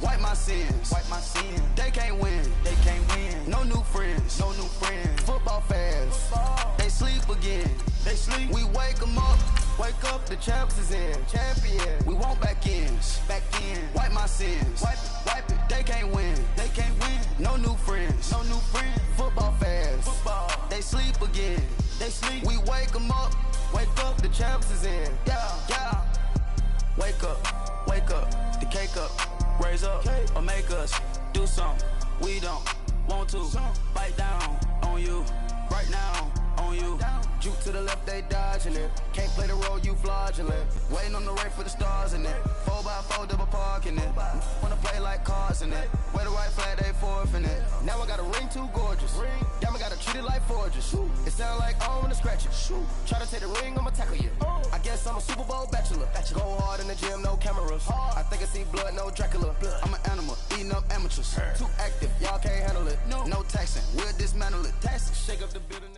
Wipe my sins. Wipe my sins. They can't win. They can't win. No new friends. No new friends. Football fans. Football. They sleep again. They sleep. We wake them up. Wake up, the champs is in. Champion. We want back ins. Back in. Wipe my sins. Wipe it. Wipe it. They can't win. They can't win. No new friends. No new friends. Football fans. Football. They sleep again. They sleep. We wake them up. Wake up, the champs is in. Yeah, yeah. Wake up. Wake up. The cake up. Raise up. Or make us do something we don't want to. Bite down on you. Right now on you. Juke to the left, they dodging it. Can't play the role, you fraudulent. Waiting on the right for the stars in it. 4x4 double parking it. Wanna play like cars in it. Wear the white flag, they forfeit it. Now I got a ring too gorgeous. Yama gotta treat it like forges. It sound like I wanna scratch it. Try to take the ring, I'ma tackle you. I guess I'm a Super Bowl bachelor. Go hard in the gym, no cameras. I think I see blood, no Dracula. I'm an animal, eating up amateurs. Too active, y'all can't handle it. No taxing, we'll dismantle it. Shake up the building.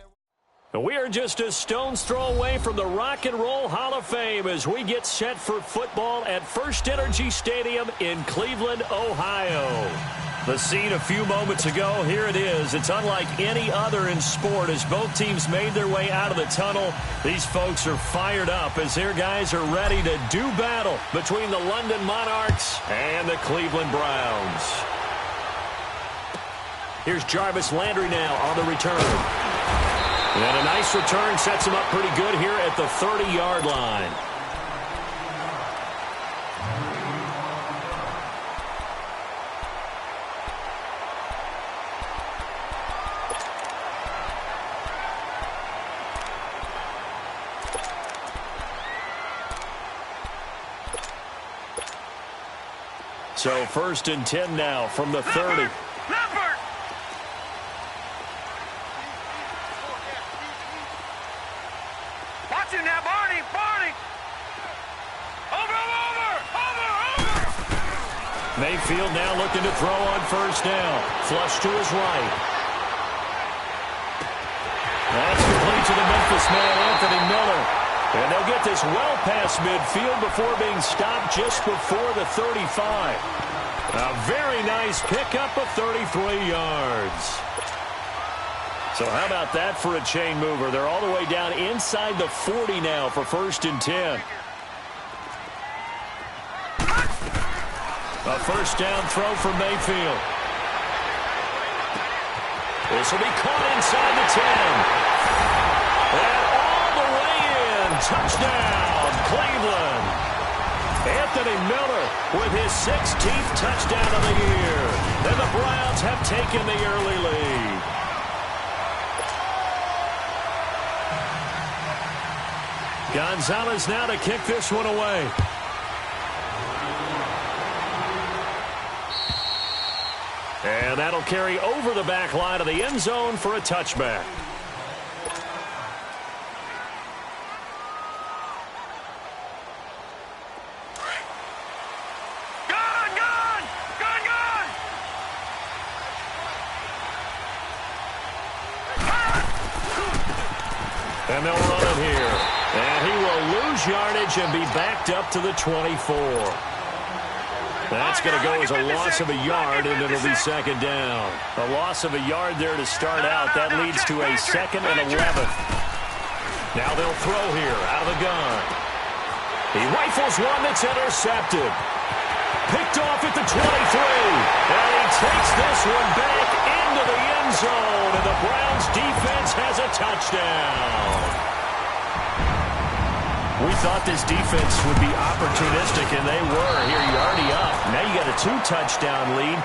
We are just a stone's throw away from the Rock and Roll Hall of Fame as we get set for football at First Energy Stadium in Cleveland, Ohio. The scene a few moments ago, here it is. It's unlike any other in sport as both teams made their way out of the tunnel. These folks are fired up as their guys are ready to do battle between the London Monarchs and the Cleveland Browns. Here's Jarvis Landry now on the return. And a nice return sets him up pretty good here at the 30-yard line. So 1st and 10 now from the 30. Mayfield now looking to throw on 1st down. Flush to his right. That's complete to the Memphis man, Anthony Miller. And they'll get this well past midfield before being stopped just before the 35. A very nice pickup of 33 yards. So how about that for a chain mover? They're all the way down inside the 40 now for 1st and 10. A 1st down throw for Mayfield. This will be caught inside the 10. And all the way in. Touchdown, Cleveland. Anthony Miller with his 16th touchdown of the year. And the Browns have taken the early lead. Gonzalez now to kick this one away. And that'll carry over the back line of the end zone for a touchback. And they'll run it here. And he will lose yardage and be backed up to the 24. That's going to go as a loss of a yard, and it'll be 2nd down. A loss of a yard there to start out. That leads to a 2nd and 11. Now they'll throw here out of the gun. He rifles one that's intercepted. Picked off at the 23. And he takes this one back into the end zone, and the Browns defense has a touchdown. We thought this defense would be opportunistic, and they were. Here, you're already up. Now you got a 2-touchdown lead.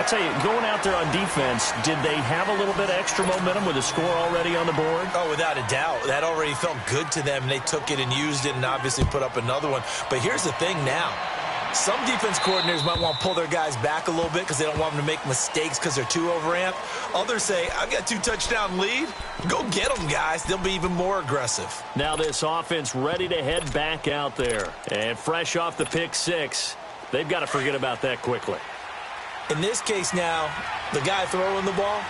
I tell you, going out there on defense, did they have a little bit of extra momentum with a score already on the board? Oh, without a doubt. That already felt good to them. They took it and used it and obviously put up another one. But here's the thing now. Some defense coordinators might want to pull their guys back a little bit because they don't want them to make mistakes because they're too overamped. Others say, I've got a 2-touchdown lead. Go get them, guys. They'll be even more aggressive. Now this offense ready to head back out there. And fresh off the pick 6, they've got to forget about that quickly. In this case now, the guy throwing the ball,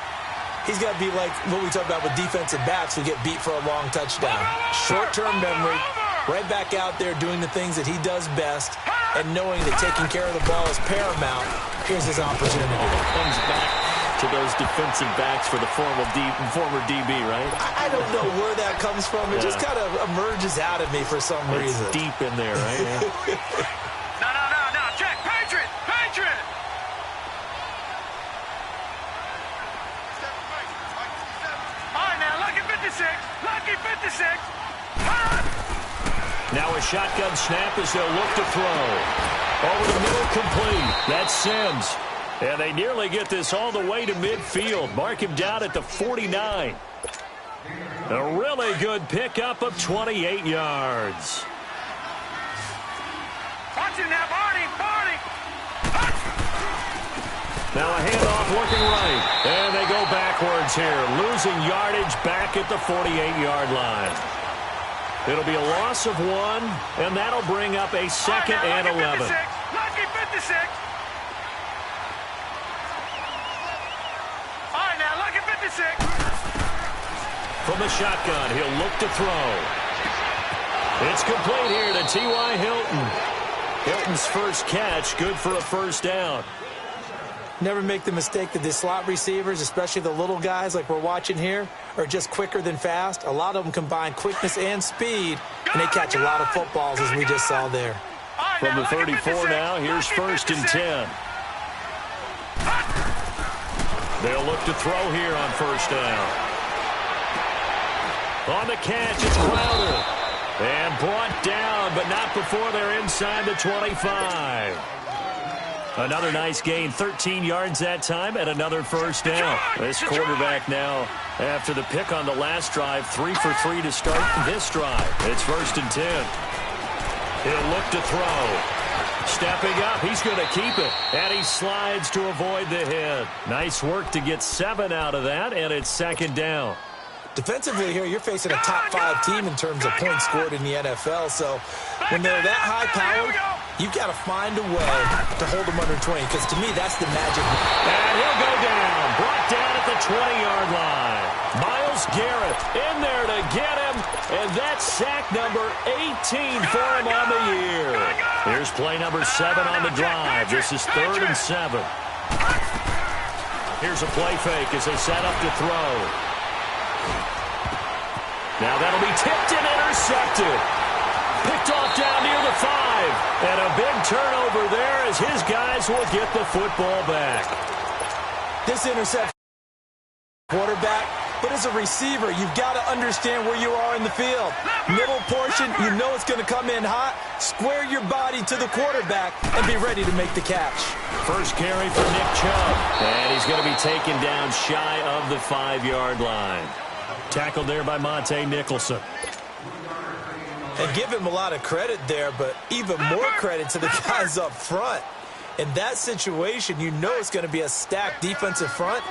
he's got to be like what we talk about with defensive backs who get beat for a long touchdown. Short-term memory, right back out there doing the things that he does best. and knowing that taking care of the ball is paramount, here's his opportunity. Comes back to those defensive backs for the former DB, right? I don't know where that comes from. It just kind of emerges out of me for some reason. It's deep in there, right? Yeah. No. Check. Patriot. All right, now, lucky 56. Now a shotgun snap as they'll look to throw. Over the middle, complete. That's Sims. And they nearly get this all the way to midfield. Mark him down at the 49. A really good pickup of 28 yards. Watch him now, Barney. Now a handoff looking right. And they go backwards here. Losing yardage back at the 48-yard line. It'll be a loss of 1, and that'll bring up a second and 11. Lucky 56. All right, now, lucky 56. From the shotgun, he'll look to throw. It's complete here to T.Y. Hilton. Hilton's first catch, good for a first down. Never make the mistake that the slot receivers, especially the little guys like we're watching here, are just quicker than fast. A lot of them combine quickness and speed, and they catch a lot of footballs, as we just saw there. From the 34 now, here's 1st and 10. They'll look to throw here on 1st down. On the catch, it's Crowder. And brought down, but not before they're inside the 25. Another nice gain, 13 yards that time, and another first down. This quarterback now, after the pick on the last drive, 3 for 3 to start this drive. It's 1st and 10. He'll look to throw. Stepping up, he's going to keep it. And he slides to avoid the hit. Nice work to get 7 out of that, and it's 2nd down. Defensively here, you're facing a top 5 team in terms of points scored in the NFL. So when they're that high-powered, you've got to find a way to hold them under 20, because to me, that's the magic. And he'll go down. Brought down at the 20-yard line. Myles Garrett in there to get him, and that's sack number 18 for him on the year. Here's play number 7 on the drive. This is 3rd and 7. Here's a play fake as they set up to throw. Now that'll be tipped and intercepted. Picked off down near the 5. And a big turnover there as his guys will get the football back. This interception quarterback, but as a receiver, you've got to understand where you are in the field. Middle portion, you know it's going to come in hot. Square your body to the quarterback and be ready to make the catch. First carry for Nick Chubb. And he's going to be taken down shy of the 5-yard line. Tackled there by Monte Nicholson. And give him a lot of credit there, but even more credit to the guys up front. In that situation, you know it's going to be a stacked defensive front.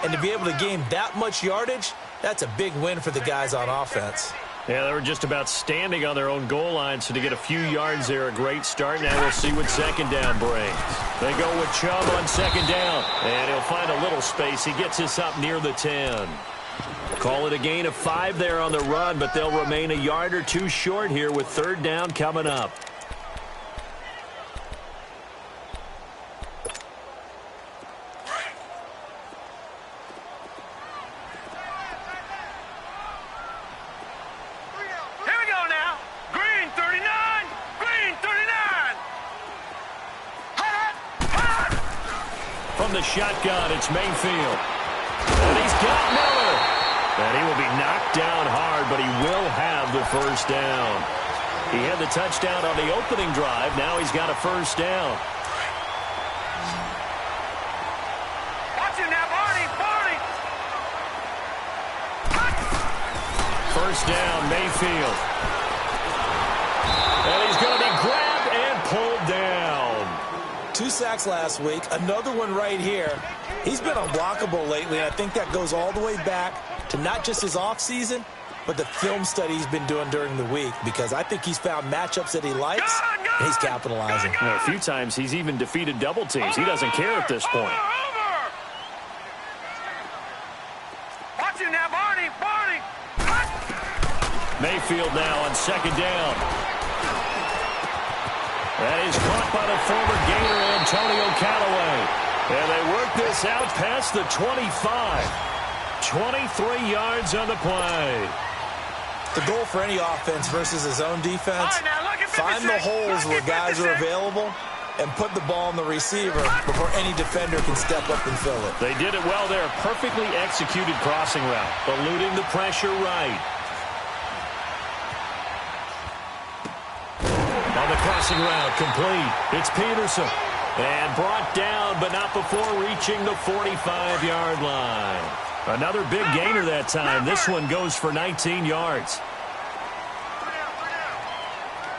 And to be able to gain that much yardage, that's a big win for the guys on offense. Yeah, they were just about standing on their own goal line, so to get a few yards there, a great start. Now we'll see what 2nd down brings. They go with Chubb on 2nd down, and he'll find a little space. He gets us up near the 10. Call it a gain of 5 there on the run, but they'll remain a yard or 2 short here with 3rd down coming up. Here we go now. Green 39. From the shotgun, it's Mayfield. And he's got Miller. And he will be knocked down hard, but he will have the first down. He had the touchdown on the opening drive. Now he's got a first down. Watch him now, Barney. First down, Mayfield. And he's going to be grabbed and pulled down. 2 sacks last week, another one right here. He's been unblockable lately, and I think that goes all the way back to not just his offseason, but the film study he's been doing during the week, because I think he's found matchups that he likes, and he's capitalizing. You know, a few times he's even defeated double teams. He doesn't care at this point. Watch him now, Barney. Mayfield now on 2nd down. That is caught by the former Gator Antonio Callaway. And they work this out past the 25. 23 yards on the play. The goal for any offense versus his own defense, All right, now look at find the 56. holes where Look at guys are 56. available and put the ball on the receiver before any defender can step up and fill it. They did it well there. Perfectly executed crossing route. Eluding the pressure right. On the crossing route, complete. It's Peterson. And brought down, but not before reaching the 45-yard line. Another big gainer that time. This one goes for 19 yards.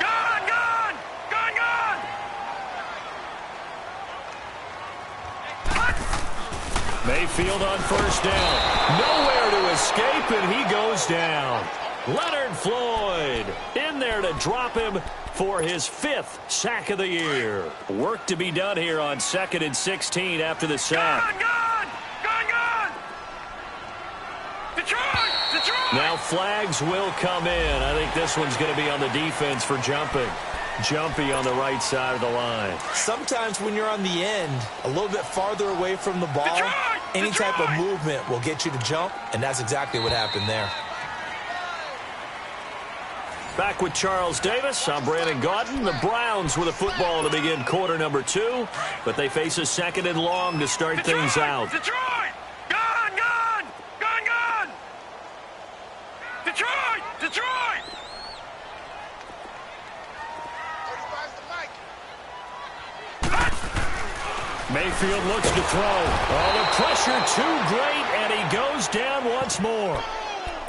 Gone, gone, gone, gone. Mayfield on first down. Nowhere to escape, and he goes down. Leonard Floyd in there to drop him for his 5th sack of the year. Work to be done here on 2nd and 16 after the sack. Gone, gone, gone, gone. Detroit, Detroit. Now flags will come in. I think this one's going to be on the defense for jumping. Jumpy on the right side of the line. Sometimes when you're on the end, a little bit farther away from the ball, Detroit, any type of Detroit. movement will get you to jump, and that's exactly what happened there. Back with Charles Davis. I'm Brandon Gaudin. The Browns with a football to begin quarter number 2, but they face a 2nd and long to start Detroit, things out. Detroit. Gone, gone, gone, gone. Detroit, Detroit. Mayfield looks to throw. Oh, the pressure too great, and he goes down once more.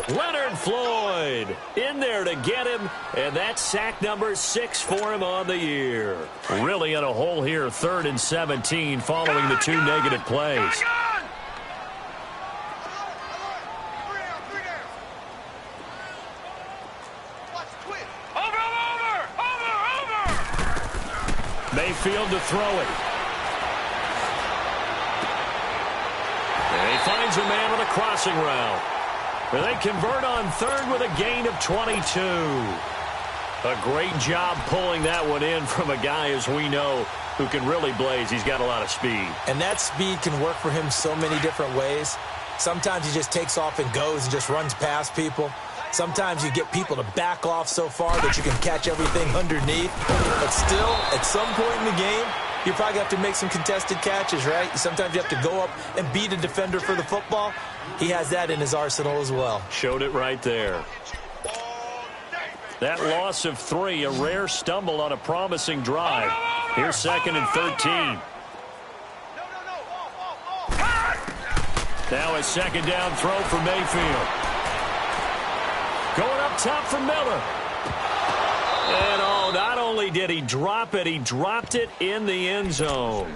Leonard Floyd in there to get him, and that's sack number 6 for him on the year. Really in a hole here, 3rd and 17 following the 2 negative plays. Gone. Over. Mayfield to throw it. And he finds a man on a crossing route. And they convert on 3rd with a gain of 22. A great job pulling that one in from a guy, as we know, who can really blaze. He's got a lot of speed. And that speed can work for him so many different ways. Sometimes he just takes off and goes and just runs past people. Sometimes you get people to back off so far that you can catch everything underneath. But still, at some point in the game, you probably have to make some contested catches, right? Sometimes you have to go up and beat a defender for the football. He has that in his arsenal as well. Showed it right there. That loss of 3, a rare stumble on a promising drive. Here's 2nd and 13. Now a 2nd down throw for Mayfield. Going up top for Miller. And oh, not only did he drop it, he dropped it in the end zone.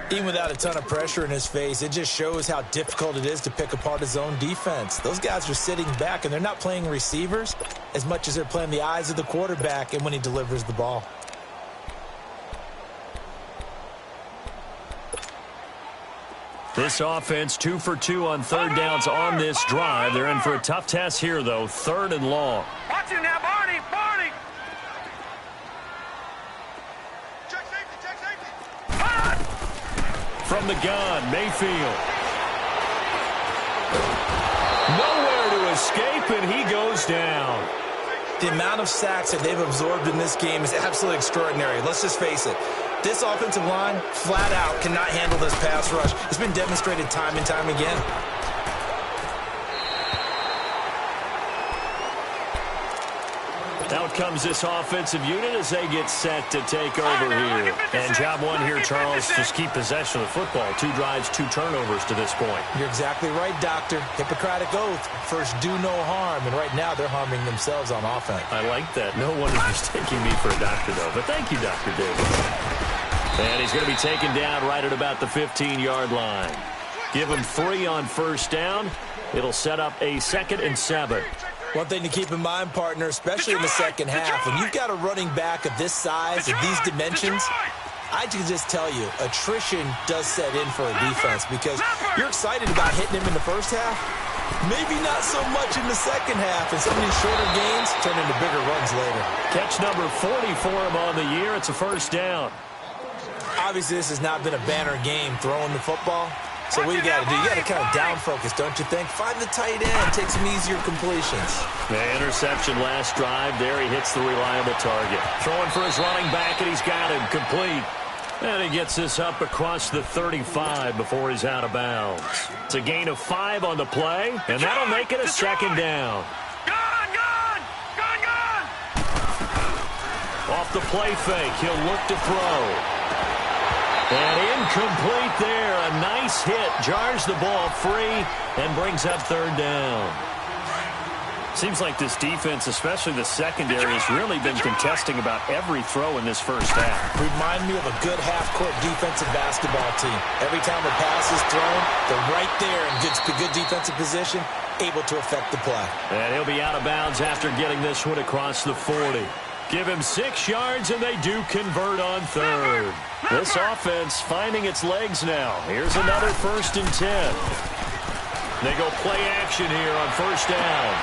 Even without a ton of pressure in his face, it just shows how difficult it is to pick apart his own defense. Those guys are sitting back, and they're not playing receivers as much as they're playing the eyes of the quarterback and when he delivers the ball. This offense 2 for 2 on 3rd downs on this drive. They're in for a tough test here, though. 3rd and long. Watch him now, Barney. From the gun, Mayfield. Nowhere to escape, and he goes down. The amount of sacks that they've absorbed in this game is absolutely extraordinary. Let's just face it. This offensive line, flat out, cannot handle this pass rush. It's been demonstrated time and time again. Out comes this offensive unit as they get set to take over here. And job 1 here, Charles, just keep possession of the football. 2 drives, 2 turnovers to this point. You're exactly right, Doctor. Hippocratic oath. First, do no harm. And right now, they're harming themselves on offense. I like that. No one is mistaking me for a doctor, though. But thank you, Dr. Davis. And he's going to be taken down right at about the 15-yard line. Give him 3 on first down. It'll set up a 2nd and 7. One thing to keep in mind, partner, especially in the second half, when you've got a running back of this size and these dimensions, I can just tell you, attrition does set in for a defense because you're excited about hitting him in the first half, Maybe not so much in the second half, and some of these shorter gains turn into bigger runs later. Catch number 40 for him on the year. It's a first down. Obviously, this has not been a banner game throwing the football. So what you got to do, you got to kind of down focus, don't you think? Find the tight end, take some easier completions. The interception last drive there. He hits the reliable target. Throwing for his running back, and he's got him complete. And he gets this up across the 35 before he's out of bounds. It's a gain of 5 on the play, and that'll make it a second down. Gone! Off the play fake, he'll look to throw. And incomplete there. A nice hit. Jars the ball free and brings up third down. Seems like this defense, especially the secondary, has really been contesting about every throw in this first half. Remind me of a good half-court defensive basketball team. Every time a pass is thrown, they're right there in good defensive position, able to affect the play. And he'll be out of bounds after getting this one across the 40. Give him 6 yards, and they do convert on third. This offense finding its legs now. Here's another 1st and 10. They go play action here on first down.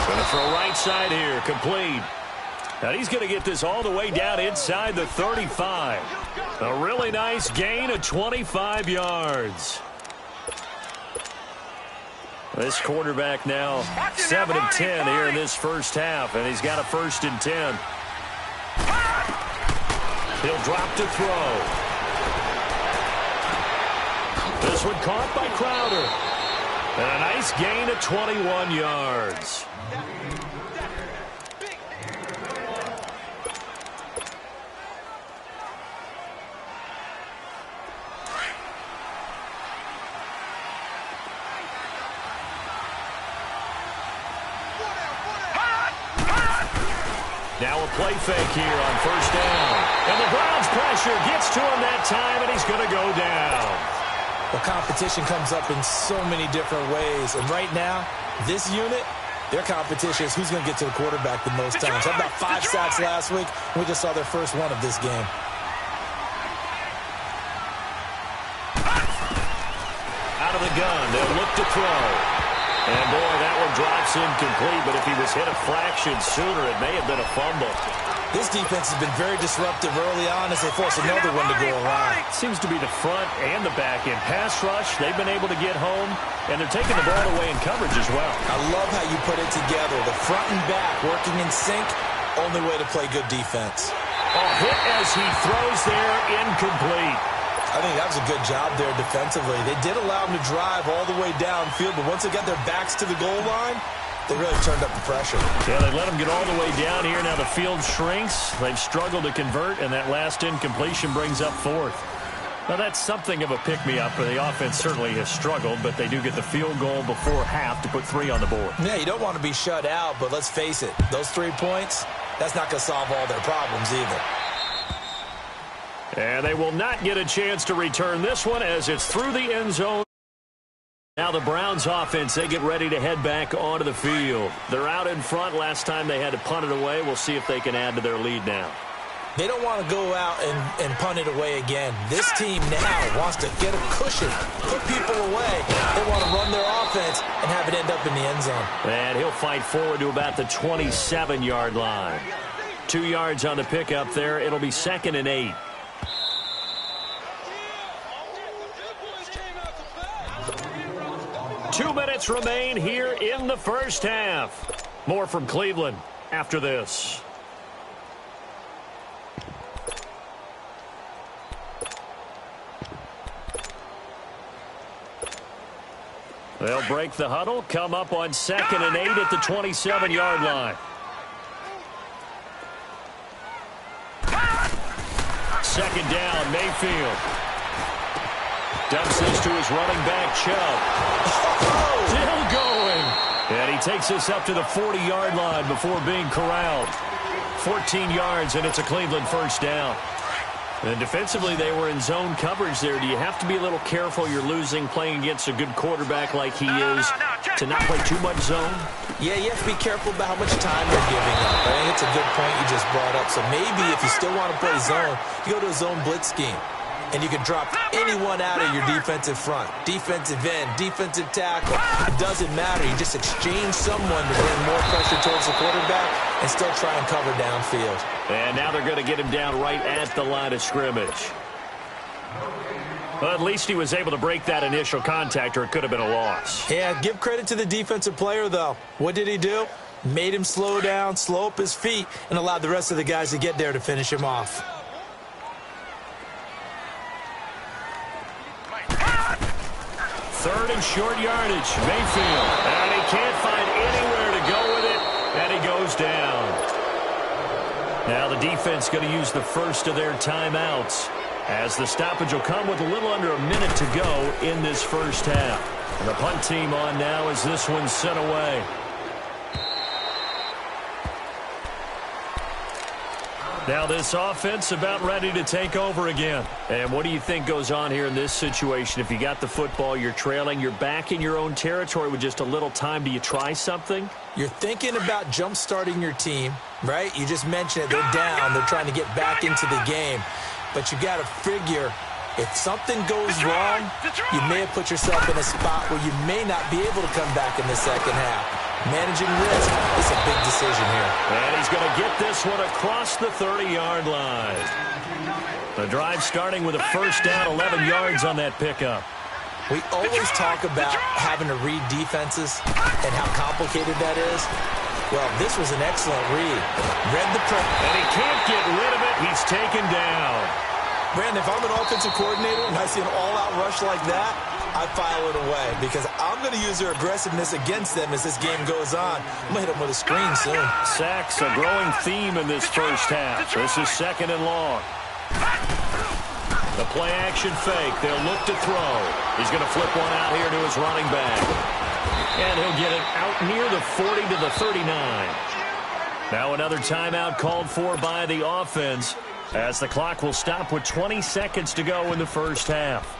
Going to throw right side here, complete. And he's going to get this all the way down inside the 35. A really nice gain of 25 yards. This quarterback now 7 of 10 here in this first half, and he's got a 1st and 10. He'll drop to throw. This one caught by Crowder. And a nice gain of 21 yards. Now a play fake here on first down. And the Browns pressure gets to him that time, and he's going to go down. Well, competition comes up in so many different ways. And right now, this unit, their competition is who's going to get to the quarterback the most times. How about 5 sacks last week? We just saw their first one of this game. Out of the gun, they'll look to throw. And, boy, that one drops incomplete, but if he was hit a fraction sooner, it may have been a fumble. This defense has been very disruptive early on as they force another one to go around. Seems to be the front and the back end. Pass rush, they've been able to get home, and they're taking the ball away in coverage as well. I love how you put it together. The front and back working in sync, only way to play good defense. Hit as he throws there, incomplete. I think that was a good job there defensively. They did allow them to drive all the way downfield, but once they got their backs to the goal line, they really turned up the pressure. Yeah, they let them get all the way down here. Now the field shrinks. They've struggled to convert, and that last incompletion brings up 4th. Now that's something of a pick-me-up. The offense certainly has struggled, but they do get the field goal before half to put 3 on the board. Yeah, you don't want to be shut out, but let's face it, those 3 points, that's not going to solve all their problems either. And they will not get a chance to return this one as it's through the end zone. Now the Browns offense, they get ready to head back onto the field. They're out in front. Last time they had to punt it away. We'll see if they can add to their lead now. They don't want to go out and punt it away again. This team now wants to get a cushion, put people away. They want to run their offense and have it end up in the end zone. And he'll fight forward to about the 27-yard line. 2 yards on the pickup there. It'll be 2nd and 8. Two minutes remain here in the first half. More from Cleveland after this. They'll break the huddle, come up on 2nd and 8 at the 27-yard line. Second down, Mayfield. Dumps this to his running back, Chubb. Still going. And he takes this up to the 40-yard line before being corralled. 14 yards, and it's a Cleveland first down. And defensively, they were in zone coverage there. Do you have to be a little careful? You're losing playing against a good quarterback like he is to not play too much zone? Yeah, you have to be careful about how much time you're giving up. I think it's a good point you just brought up. So maybe if you still want to play zone, you go to a zone blitz scheme. and you can drop anyone out of your defensive front. Defensive end, defensive tackle, it doesn't matter. You just exchange someone to bring more pressure towards the quarterback and still try and cover downfield. And now they're going to get him down right at the line of scrimmage. Well, at least he was able to break that initial contact, or it could have been a loss. Yeah, give credit to the defensive player, though. What did he do? Made him slow down, slow up his feet, and allowed the rest of the guys to get there to finish him off. Third and short yardage, Mayfield. And he can't find anywhere to go with it, and he goes down. Now the defense going to use the first of their timeouts, as the stoppage will come with a little under a minute to go in this first half. And the punt team on now as this one's sent away. Now this offense about ready to take over again. And what do you think goes on here in this situation? If you got the football, you're trailing, you're back in your own territory with just a little time. Do you try something? You're thinking about jump-starting your team, right? You just mentioned it. They're down. They're trying to get back into the game. But you got to figure, if something goes wrong, you may have put yourself in a spot where you may not be able to come back in the second half. Managing risk is a big decision here. And he's going to get this one across the 30-yard line. The drive starting with a first down, 11 yards on that pickup. We always talk about having to read defenses and how complicated that is. Well, this was an excellent read. Read the press. And he can't get rid of it. He's taken down. Brandon, if I'm an offensive coordinator and I see an all-out rush like that, I file it away because I'm going to use their aggressiveness against them as this game goes on. I'm going to hit them with a screen soon. Sacks, a growing theme in this first half. This is second and long. The play-action fake. They'll look to throw. He's going to flip one out here to his running back. And he'll get it out near the 40 to the 39. Now another timeout called for by the offense, as the clock will stop with 20 seconds to go in the first half.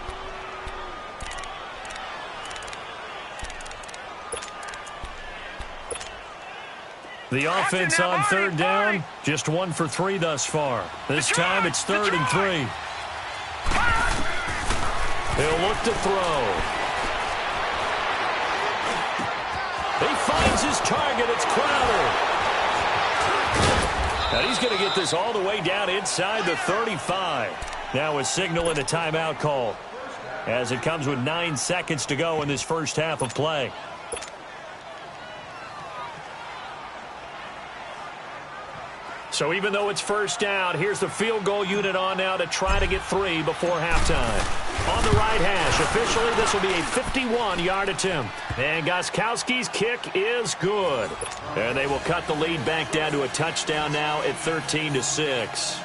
The offense on third down, just 1 for 3 thus far. This time it's 3rd and 3. He'll look to throw. He finds his target. It's Crowder. And he's going to get this all the way down inside the 35. Now a signal and a timeout call, as it comes with 9 seconds to go in this first half of play. So even though it's first down, here's the field goal unit on now to try to get 3 before halftime. On the right hash, officially this will be a 51-yard attempt. And Gostkowski's kick is good. And they will cut the lead back down to a touchdown now at 13-6.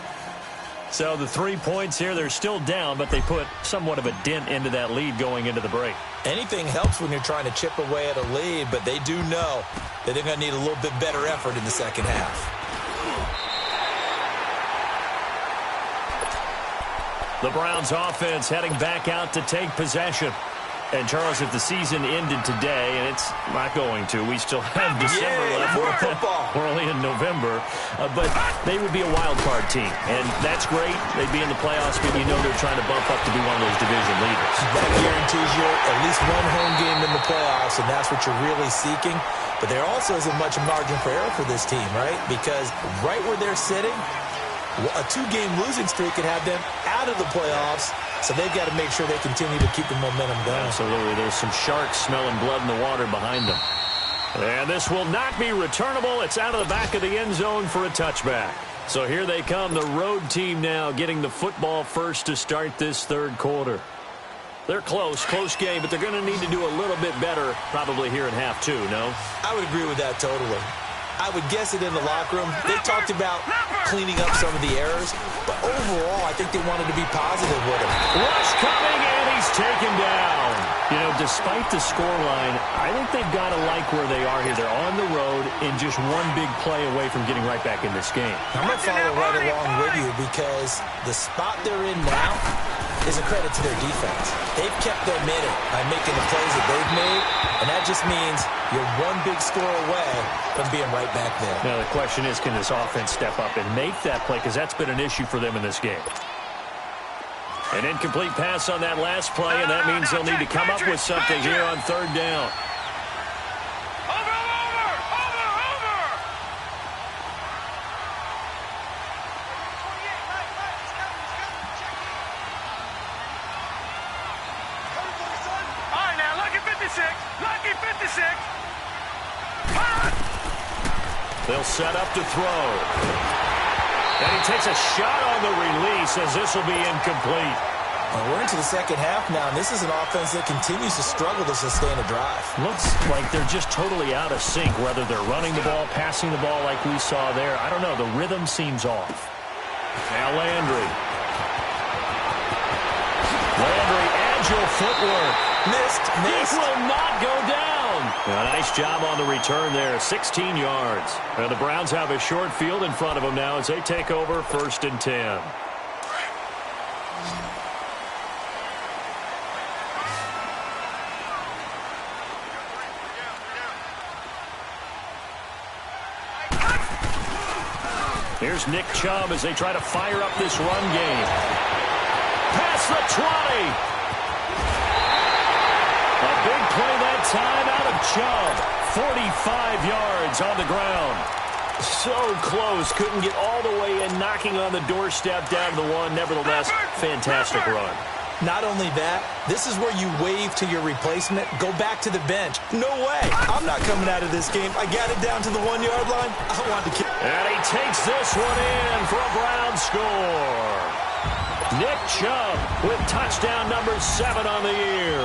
So the 3 points here, they're still down, but they put somewhat of a dent into that lead going into the break. Anything helps when you're trying to chip away at a lead, but they do know that they're going to need a little bit better effort in the second half. The Browns offense heading back out to take possession. And, Charles, if the season ended today, and it's not going to, we still have December left. More football. We're only in November. But they would be a wild card team. And that's great. They'd be in the playoffs, but you know they're trying to bump up to be one of those division leaders. That guarantees you at least one home game in the playoffs, and that's what you're really seeking. But there also isn't much margin for error for this team, right? Because right where they're sitting, a 2-game losing streak could have them out of the playoffs, so they've got to make sure they continue to keep the momentum going. Absolutely. There's some sharks smelling blood in the water behind them. And this will not be returnable. It's out of the back of the end zone for a touchback. So here they come, the road team now getting the football first to start this third quarter. They're close game, but they're going to need to do a little bit better probably here in half 2, no? I would agree with that totally. I would guess it in the locker room. They talked about cleaning up some of the errors, but overall, I think they wanted to be positive with him. Rush coming, and he's taken down. You know, despite the scoreline, I think they've got to like where they are here. They're on the road and just one big play away from getting right back in this game. I'm going to follow right along with you because the spot they're in now is a credit to their defense. They've kept them in it by making the plays that they've made, and that just means you're one big score away from being right back there. Now, the question is, can this offense step up and make that play? Because that's been an issue for them in this game. An incomplete pass on that last play, and that means they'll need to come up with something here on third down. Lucky 56. They'll set up to throw. And he takes a shot on the release as this will be incomplete. Well, we're into the second half now, and this is an offense that continues to struggle to sustain a drive. Looks like they're just totally out of sync, whether they're running the ball, passing the ball like we saw there. I don't know. The rhythm seems off. Now Landry. Agile footwork. Missed. It will not go down. A nice job on the return there. 16 yards. And the Browns have a short field in front of them now as they take over 1st and 10. Here's Nick Chubb as they try to fire up this run game. Past the 20. A big play that time out of Chubb. 45 yards on the ground. So close. Couldn't get all the way in, knocking on the doorstep down to the 1. Nevertheless, fantastic run. Not only that, this is where you wave to your replacement. Go back to the bench. No way. I'm not coming out of this game. I got it down to the 1-yard line. I wanted to kill. And he takes this one in for a Brown score. Nick Chubb with touchdown number 7 on the year.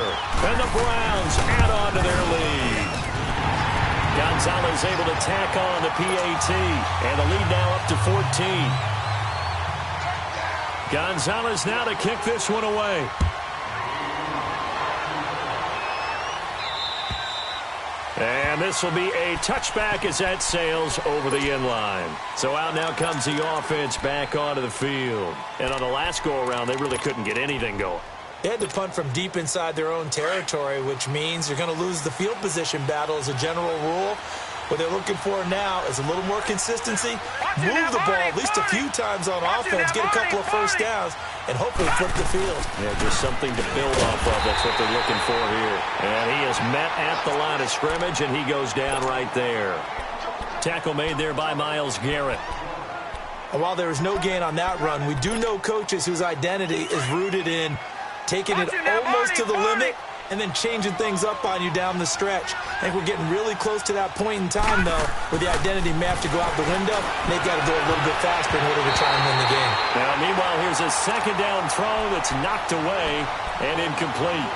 And the Browns add on to their lead. Gonzalez able to tack on the PAT. And the lead now up to 14. Gonzalez now to kick this one away. And this will be a touchback as that sails over the end line. So out now comes the offense back onto the field. And on the last go-around, they really couldn't get anything going. They had to punt from deep inside their own territory, which means you're going to lose the field position battle as a general rule. What they're looking for now is a little more consistency, move the ball at least a few times on offense, get a couple of first downs, and hopefully flip the field. Yeah, just something to build off of. That's what they're looking for here. And he is met at the line of scrimmage, and he goes down right there. Tackle made there by Myles Garrett. And while there was no gain on that run, we do know coaches whose identity is rooted in taking it almost to the limit and then changing things up on you down the stretch. I think we're getting really close to that point in time, though, where the identity may have to go out the window, and they've got to go a little bit faster in order to try and win the game. Now, meanwhile, here's a second down throw that's knocked away and incomplete.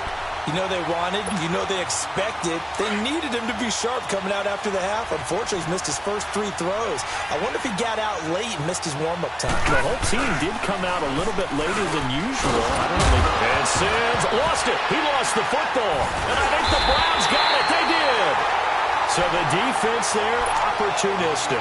You know they wanted, you know they expected. They needed him to be sharp coming out after the half. Unfortunately, he's missed his first 3 throws. I wonder if he got out late and missed his warm-up time. The whole team did come out a little bit later than usual. I don't know. And Sims lost it. He lost the football. And I think the Browns got it. They did. So the defense there, opportunistic.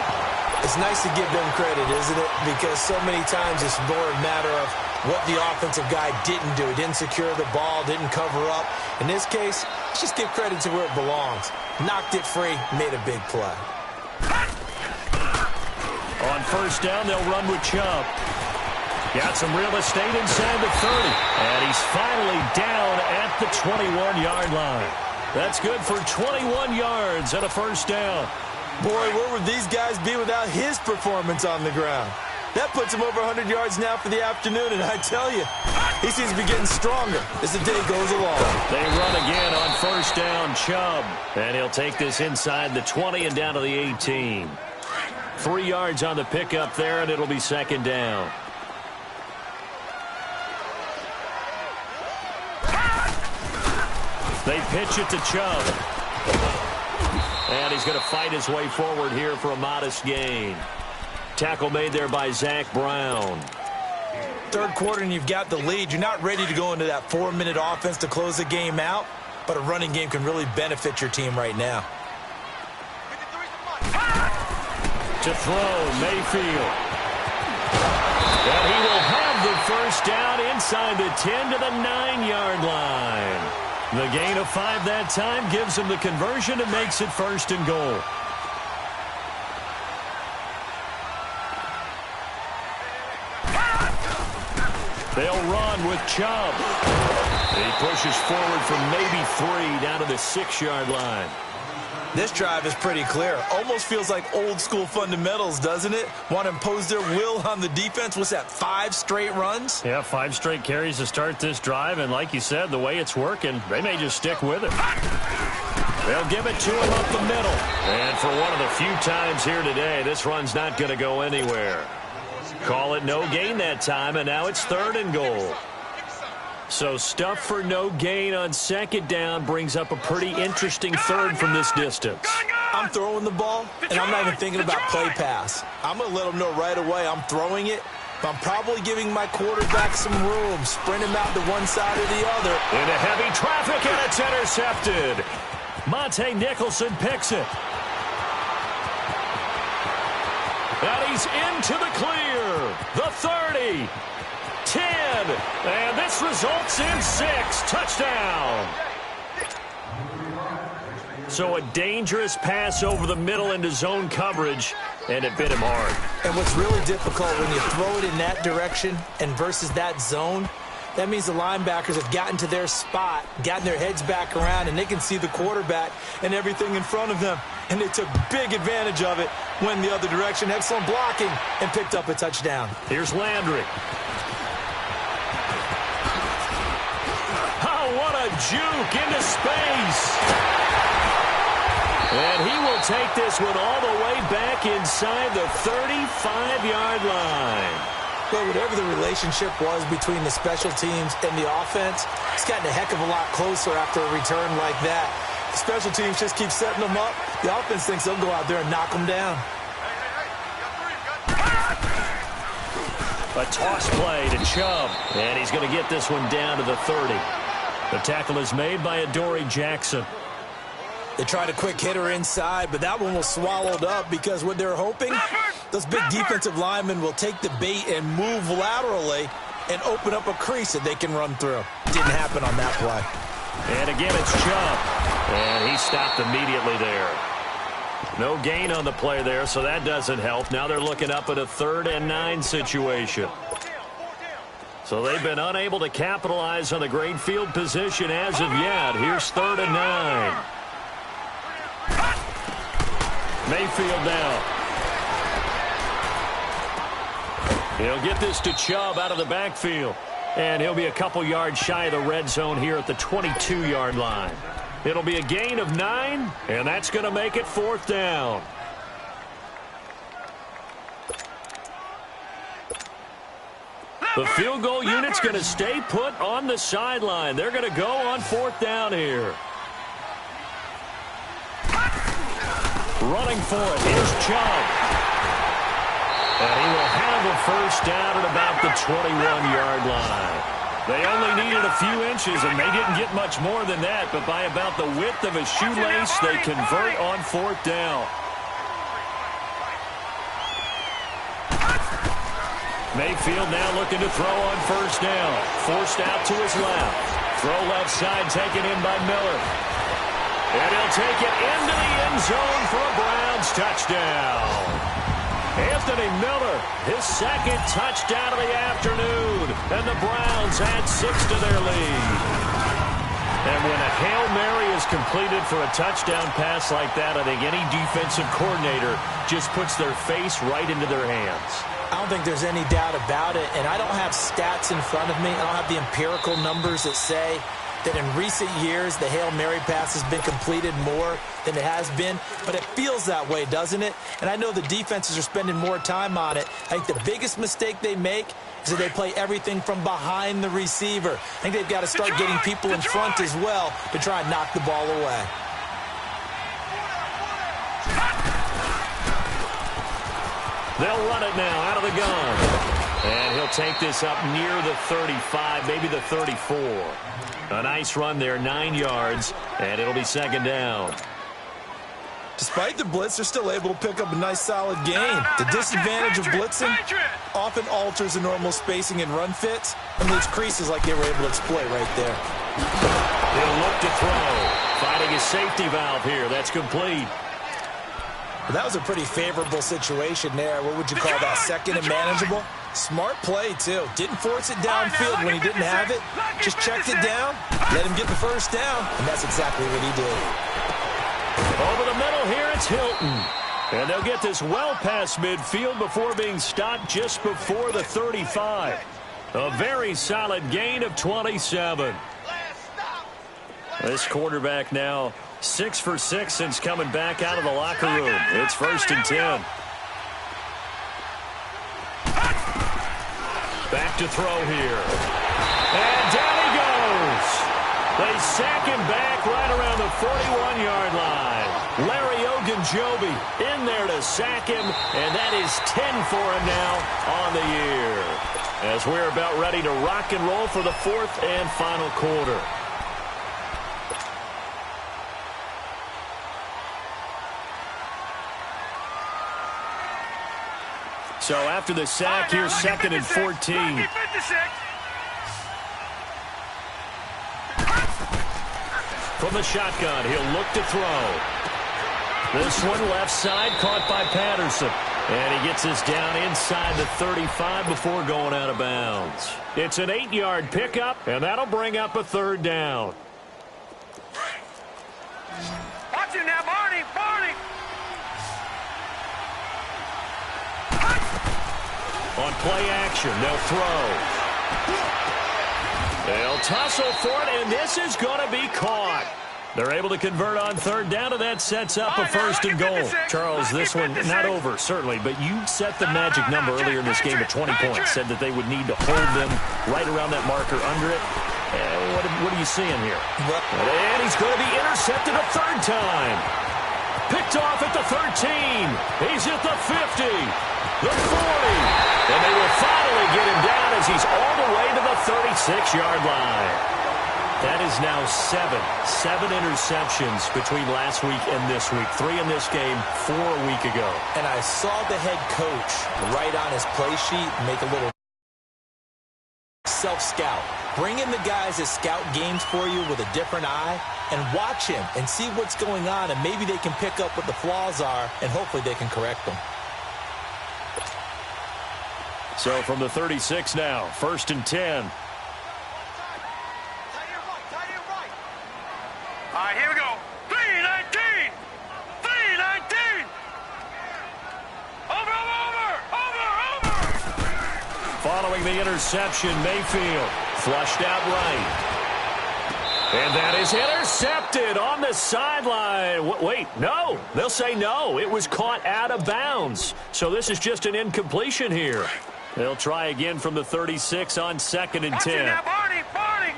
It's nice to give them credit, isn't it? Because so many times it's more a matter of what the offensive guy didn't do. He didn't secure the ball, didn't cover up. In this case, let's just give credit to where it belongs. Knocked it free, made a big play. On first down, they'll run with Chubb. Got some real estate inside the 30. And he's finally down at the 21-yard line. That's good for 21 yards and a first down. Boy, where would these guys be without his performance on the ground? That puts him over 100 yards now for the afternoon, and I tell you, he seems to be getting stronger as the day goes along. They run again on first down, Chubb. And he'll take this inside the 20 and down to the 18. 3 yards on the pickup there, and it'll be second down. They pitch it to Chubb. And he's going to fight his way forward here for a modest gain. Tackle made there by Zach Brown. Third quarter and you've got the lead. You're not ready to go into that 4-minute offense to close the game out, but a running game can really benefit your team right now. To throw, Mayfield. And he will have the first down inside the 10 to the 9-yard line. The gain of 5 that time gives him the conversion and makes it first and goal. They'll run with Chubb. He pushes forward from maybe 3 down to the 6-yard line. This drive is pretty clear. Almost feels like old school fundamentals, doesn't it? Want to impose their will on the defense. What's that, 5 straight runs? Yeah, 5 straight carries to start this drive. And like you said, the way it's working, they may just stick with it. They'll give it to him up the middle. And for one of the few times here today, this run's not going to go anywhere. Call it no gain that time, and now it's 3rd and goal. So stuff for no gain on 2nd down brings up a pretty interesting 3rd from this distance. I'm throwing the ball, and I'm not even thinking about play pass. I'm going to let them know right away I'm throwing it, but I'm probably giving my quarterback some room, sprint him out to one side or the other. Into heavy traffic, and it's intercepted. Monte Nicholson picks it. And he's into the clear. The 30. 10, and this results in 6. Touchdown. So a dangerous pass over the middle into zone coverage, and it bit him hard. And what's really difficult when you throw it in that direction and versus that zone, that means the linebackers have gotten to their spot, gotten their heads back around, and they can see the quarterback and everything in front of them. And they took big advantage of it, went the other direction, excellent blocking, and picked up a touchdown. Here's Landry. What a juke into space. And he will take this one all the way back inside the 35-yard line. But whatever the relationship was between the special teams and the offense, it's gotten a heck of a lot closer after a return like that. The special teams just keep setting them up. The offense thinks they'll go out there and knock them down. A toss play to Chubb. And he's going to get this one down to the 30. The tackle is made by Adoree Jackson. They tried a quick hitter inside, but that one was swallowed up because what they're hoping, those big defensive linemen will take the bait and move laterally and open up a crease that they can run through. Didn't happen on that play. And again, it's Chubb. And he stopped immediately there. No gain on the play there, so that doesn't help. Now they're looking up at a 3rd and 9 situation. So they've been unable to capitalize on the great field position as of yet. Here's 3rd and 9. Mayfield now. He'll get this to Chubb out of the backfield. And he'll be a couple yards shy of the red zone here at the 22-yard line. It'll be a gain of 9, and that's going to make it 4th down. The field goal unit's going to stay put on the sideline. They're going to go on 4th down here. Running for it is Chubb. And he will have a 1st down at about the 21-yard line. They only needed a few inches, and they didn't get much more than that. But by about the width of a shoelace, they convert on 4th down. Mayfield now looking to throw on 1st down. Forced out to his left. Throw left side taken in by Miller. And he'll take it into the end zone for a Browns touchdown. Anthony Miller, his 2nd touchdown of the afternoon. And the Browns add 6 to their lead. And when a Hail Mary is completed for a touchdown pass like that, I think any defensive coordinator just puts their face right into their hands. I don't think there's any doubt about it, and I don't have stats in front of me. I don't have the empirical numbers that say that in recent years the Hail Mary pass has been completed more than it has been, but it feels that way, doesn't it? And I know the defenses are spending more time on it. I think the biggest mistake they make is that they play everything from behind the receiver. I think they've got to start getting people in front as well to try and knock the ball away. They'll run it now out of the gun. And he'll take this up near the 35, maybe the 34. A nice run there, 9 yards, and it'll be 2nd down. Despite the blitz, they're still able to pick up a nice, solid gain. The disadvantage of blitzing often alters the normal spacing and run fits and leaves creases like they were able to exploit right there. He'll look to throw. Finding his safety valve here. That's complete. Well, that was a pretty favorable situation there. What would you call that? Second and manageable? Smart play, too. Didn't force it downfield when he didn't have it. Just checked it down, let him get the first down, and that's exactly what he did. Over the middle here, it's Hilton. And they'll get this well past midfield before being stopped just before the 35. A very solid gain of 27. This quarterback now 6 for 6 since coming back out of the locker room. It's 1st and 10. Back to throw here. And down he goes. They sack him back right around the 41-yard line. Larry Ogunjobi in there to sack him, and that is 10 for him now on the year. As we're about ready to rock and roll for the 4th and final quarter. So after the sack, here's 2nd and 14. From the shotgun, he'll look to throw. This one left side caught by Patterson. And he gets us down inside the 35 before going out of bounds. It's an 8-yard pickup, and that'll bring up a 3rd down. Watch it now, Barney! Barney! On play action, they'll throw. They'll tussle for it, and this is going to be caught. They're able to convert on 3rd down, and that sets up a 1st and goal. Charles, this one not over, certainly, but you set the magic number earlier in this game at 20 points, said that they would need to hold them right around that marker under it. What are you seeing here? And he's going to be intercepted a 3rd time. Picked off at the 13. He's at the 50, the 40, and they will finally get him down as he's all the way to the 36-yard line. That is now 7 interceptions between last week and this week. 3 in this game, 4 a week ago. And I saw the head coach write on his play sheet, make a little self-scout. Bring in the guys that scout games for you with a different eye and watch him and see what's going on, and maybe they can pick up what the flaws are, and hopefully they can correct them. So from the 36 now, 1st and 10. All right, here we go. 3-19! 3-19! Over! Following the interception, Mayfield flushed out right. And that is intercepted on the sideline. Wait, no. They'll say no. It was caught out of bounds. So this is just an incompletion here. They'll try again from the 36 on 2nd and 10. Now, Barney! Barney!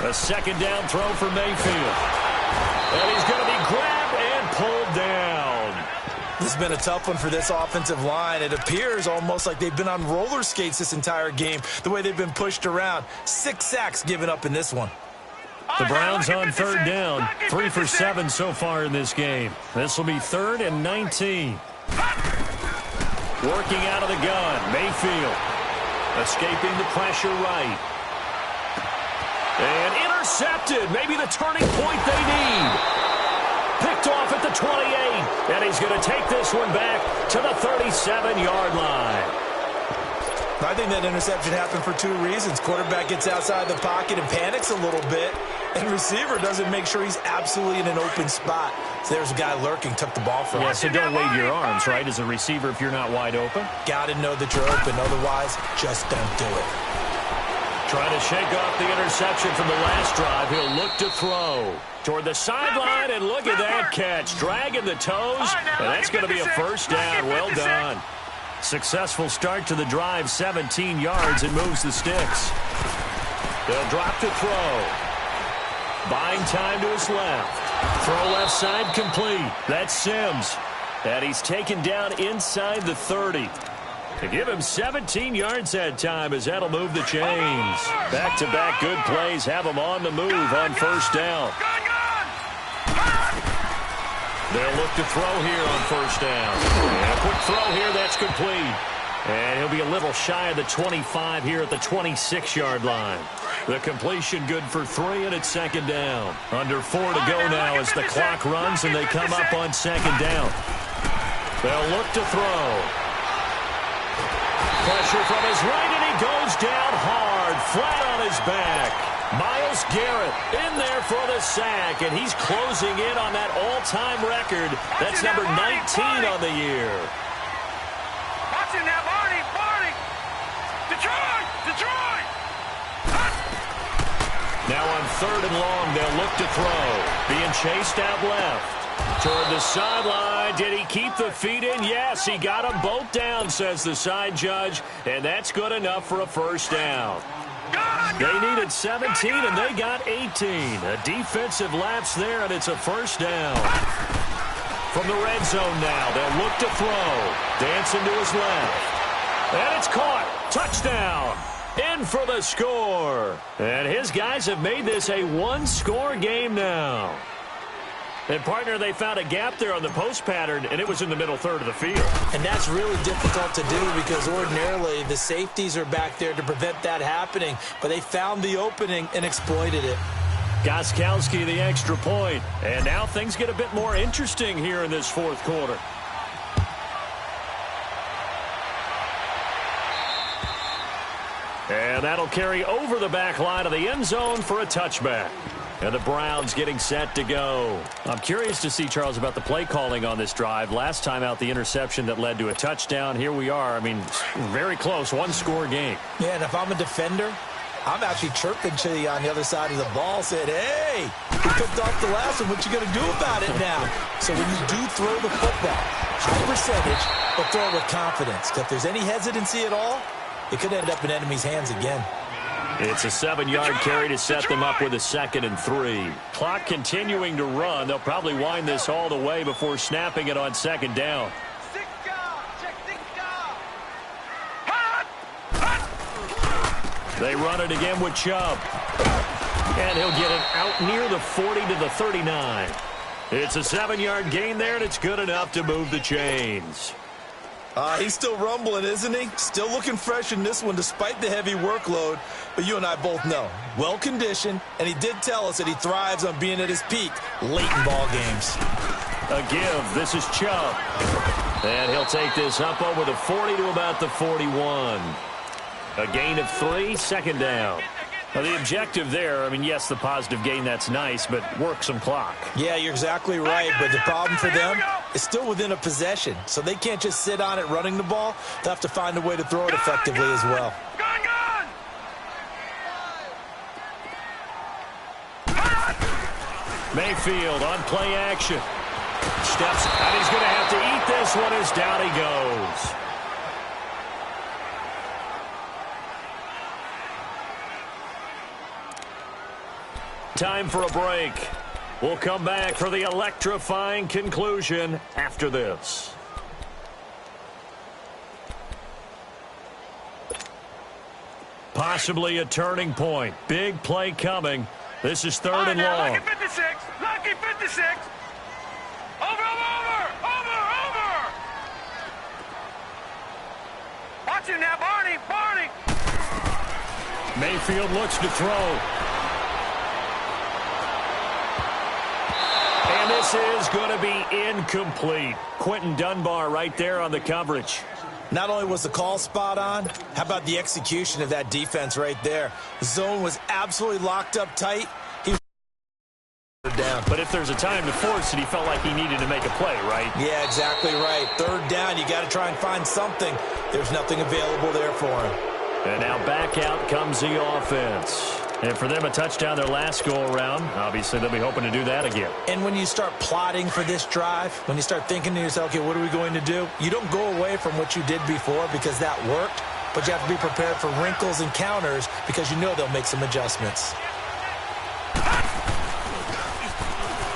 A 2nd down throw for Mayfield. And he's going to be grabbed and pulled down. This has been a tough one for this offensive line. It appears almost like they've been on roller skates this entire game, the way they've been pushed around. 6 sacks given up in this one. The Browns on 3rd down, 3 for 7 so far in this game. This will be 3rd and 19. Working out of the gun, Mayfield. Escaping the pressure right. And intercepted. Maybe the turning point they need. Picked off at the 28. And he's going to take this one back to the 37-yard line. I think that interception happened for 2 reasons. Quarterback gets outside the pocket and panics a little bit. And receiver doesn't make sure he's absolutely in an open spot. So there's a guy lurking, took the ball from him. Yeah, so don't wave your arms, right, as a receiver if you're not wide open. Got to know that you're open. Otherwise, just don't do it. Trying to shake off the interception from the last drive. He'll look to throw toward the sideline, and look at that catch. Dragging the toes, and that's going to be a 1st down. Well done. Successful start to the drive, 17 yards, and moves the sticks. They'll drop to throw. Buying time to his left. Throw left side complete. That's Sims. And he's taken down inside the 30. To give him 17 yards that time, as that'll move the chains. Back-to-back good plays have him on the move on 1st down. They'll look to throw here on 1st down. And a quick throw here, that's complete. And he'll be a little shy of the 25 here at the 26-yard line. The completion good for 3, and it's second down. Under 4 to go now as the clock runs, and they come up on second down. They'll look to throw. Pressure from his right, and he goes down hard, flat on his back. Myles Garrett in there for the sack, and he's closing in on that all-time record. That's number 19 on the year. Watching that, Barney. Detroit. Now on 3rd and long, they'll look to throw. Being chased out left. Toward the sideline. Did he keep the feet in? Yes, he got them both down, says the side judge. And that's good enough for a first down. They needed 17, and they got 18. A defensive lapse there, and it's a first down. From the red zone now, they'll look to throw. Dancing to his left. And it's caught. Touchdown. In for the score. And his guys have made this a one-score game now. And, partner, they found a gap there on the post pattern, and it was in the middle third of the field. And that's really difficult to do because ordinarily the safeties are back there to prevent that happening. But they found the opening and exploited it. Gostkowski the extra point. And now things get a bit more interesting here in this fourth quarter. And that'll carry over the back line of the end zone for a touchback. And the Browns getting set to go. I'm curious to see, Charles, about the play calling on this drive. Last time out, the interception that led to a touchdown. Here we are. I mean, very close, one-score game. Yeah, and if I'm a defender, I'm actually chirping to you on the other side of the ball, saying, hey, you picked off the last one. What you going to do about it now? So when you do throw the football, high percentage, but throw it with confidence. If there's any hesitancy at all, it could end up in enemy's hands again. It's a 7-yard carry to set them up with a 2nd and 3. Clock continuing to run. They'll probably wind this all the way before snapping it on 2nd down. They run it again with Chubb. And he'll get it out near the 40 to the 39. It's a 7-yard gain there, and it's good enough to move the chains. He's still rumbling, isn't he? Still looking fresh in this one despite the heavy workload. But you and I both know, well-conditioned, and he did tell us that he thrives on being at his peak late in ball games. A give. This is Chubb. And he'll take this up over the 40 to about the 41. A gain of 3, 2nd down. Now, the objective there, I mean, yes, the positive gain, that's nice, but work some clock. Yeah, you're exactly right, but the problem for them is still within a possession, so they can't just sit on it running the ball. They'll have to find a way to throw it effectively as well. Mayfield on play action. Steps, and he's going to have to eat this one as down he goes. Time for a break. We'll come back for the electrifying conclusion after this. Possibly a turning point. Big play coming. This is 3rd and long. Lucky 56. Lucky 56. Over. Watch him now, Barney. Mayfield looks to throw. And this is going to be incomplete. Quentin Dunbar right there on the coverage. Not only was the call spot on, how about the execution of that defense right there? The zone was absolutely locked up tight. He was down. But if there's a time to force it, he felt like he needed to make a play, right? Yeah, exactly right. 3rd down, you got to try and find something. There's nothing available there for him. And now back out comes the offense. And for them, a touchdown their last go-around. Obviously, they'll be hoping to do that again. And when you start plotting for this drive, when you start thinking to yourself, okay, what are we going to do? You don't go away from what you did before because that worked, but you have to be prepared for wrinkles and counters because you know they'll make some adjustments.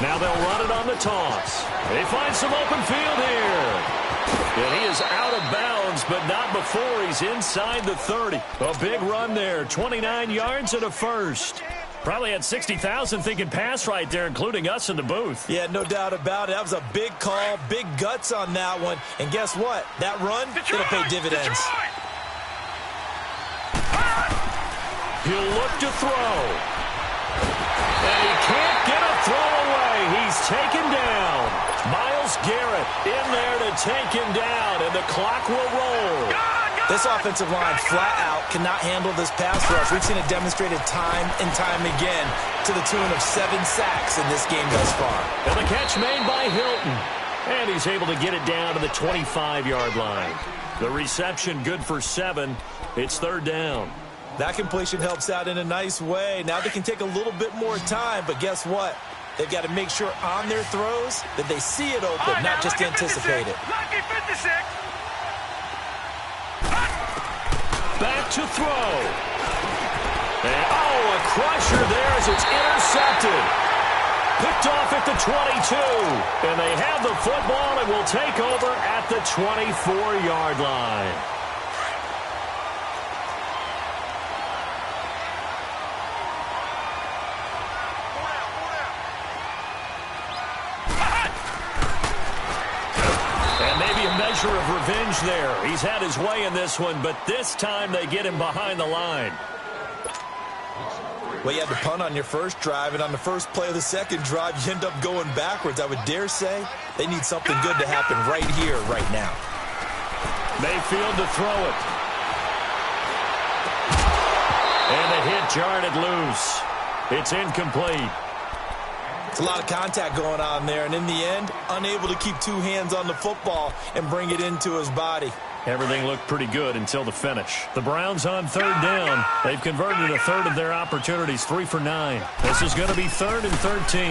Now they'll run it on the toss. They find some open field here. And he is out of bounds, but not before he's inside the 30. A big run there, 29 yards and a first. Probably had 60,000 thinking pass right there, including us in the booth. Yeah, no doubt about it. That was a big call, big guts on that one. And guess what? That run, it'll pay dividends. He'll look to throw. And he can't get a throw away. He's taken down. Myles Garrett in there to take him down, and the clock will roll. This offensive line flat out cannot handle this pass rush. We've seen it demonstrated time and time again to the tune of 7 sacks in this game thus far. And the catch made by Hilton. And he's able to get it down to the 25-yard line. The reception good for 7. It's 3rd down. That completion helps out in a nice way. Now they can take a little bit more time, but guess what? They've got to make sure on their throws that they see it open, not just anticipate it. Lucky 56. Back to throw. And, a crusher there as it's intercepted. Picked off at the 22. And they have the football and will take over at the 24-yard line. Measure of revenge there. He's had his way in this one, but this time they get him behind the line. Well, you had to punt on your first drive, and on the first play of the second drive, you end up going backwards. I would dare say they need something good to happen right here, right now. Mayfield to throw it. And the hit jarred it loose. It's incomplete. It's a lot of contact going on there, and in the end, unable to keep 2 hands on the football and bring it into his body. Everything looked pretty good until the finish. The Browns on 3rd down. They've converted a third of their opportunities, 3 for 9. This is going to be 3rd and 13.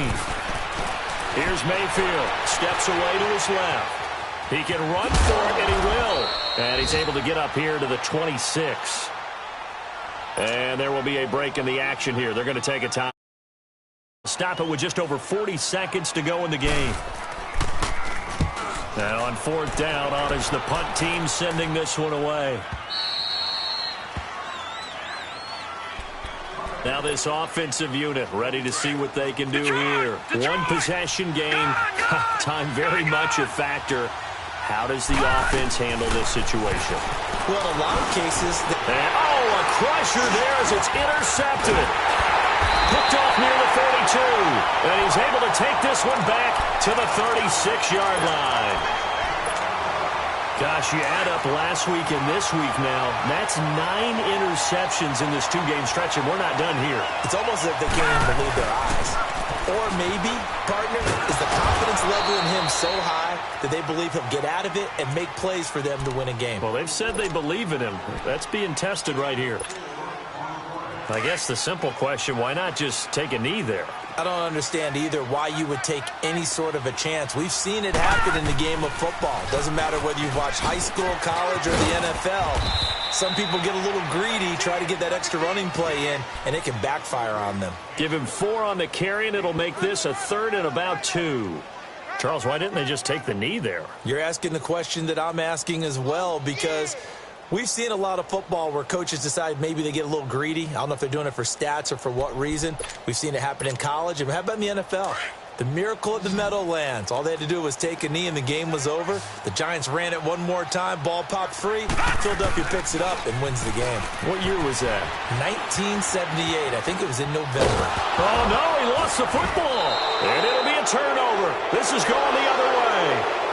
Here's Mayfield. Steps away to his left. He can run for it, and he will. And he's able to get up here to the 26. And there will be a break in the action here. They're going to take a time. Stop it with just over 40 seconds to go in the game. Now on 4th down, on is the punt team sending this one away. Now this offensive unit ready to see what they can do here. 1 possession game. Time very much a factor. How does the offense handle this situation? Well, in a lot of cases... And, a crusher there as it's intercepted. Picked off near the 42. And he's able to take this one back to the 36-yard line. Gosh, you add up last week and this week now. That's 9 interceptions in this 2-game stretch, and we're not done here. It's almost as if they can't even believe their eyes. Or maybe, partner, is the confidence level in him so high that they believe he'll get out of it and make plays for them to win a game. Well, they've said they believe in him. That's being tested right here. I guess the simple question, why not just take a knee there? I don't understand either why you would take any sort of a chance. We've seen it happen in the game of football. Doesn't matter whether you've watched high school, college, or the NFL. Some people get a little greedy, try to get that extra running play in, and it can backfire on them. Give him 4 on the carry, and it'll make this a 3rd and about 2. Charles, why didn't they just take the knee there? You're asking the question that I'm asking as well, because we've seen a lot of football where coaches decide maybe they get a little greedy. I don't know if they're doing it for stats or for what reason. We've seen it happen in college. And how about in the NFL? The miracle of the Meadowlands. All they had to do was take a knee and the game was over. The Giants ran it one more time. Ball popped free. Philadelphia picks it up and wins the game. What year was that? 1978. I think it was in November. Oh, no, he lost the football. And it'll be a turnover. This is going the other way.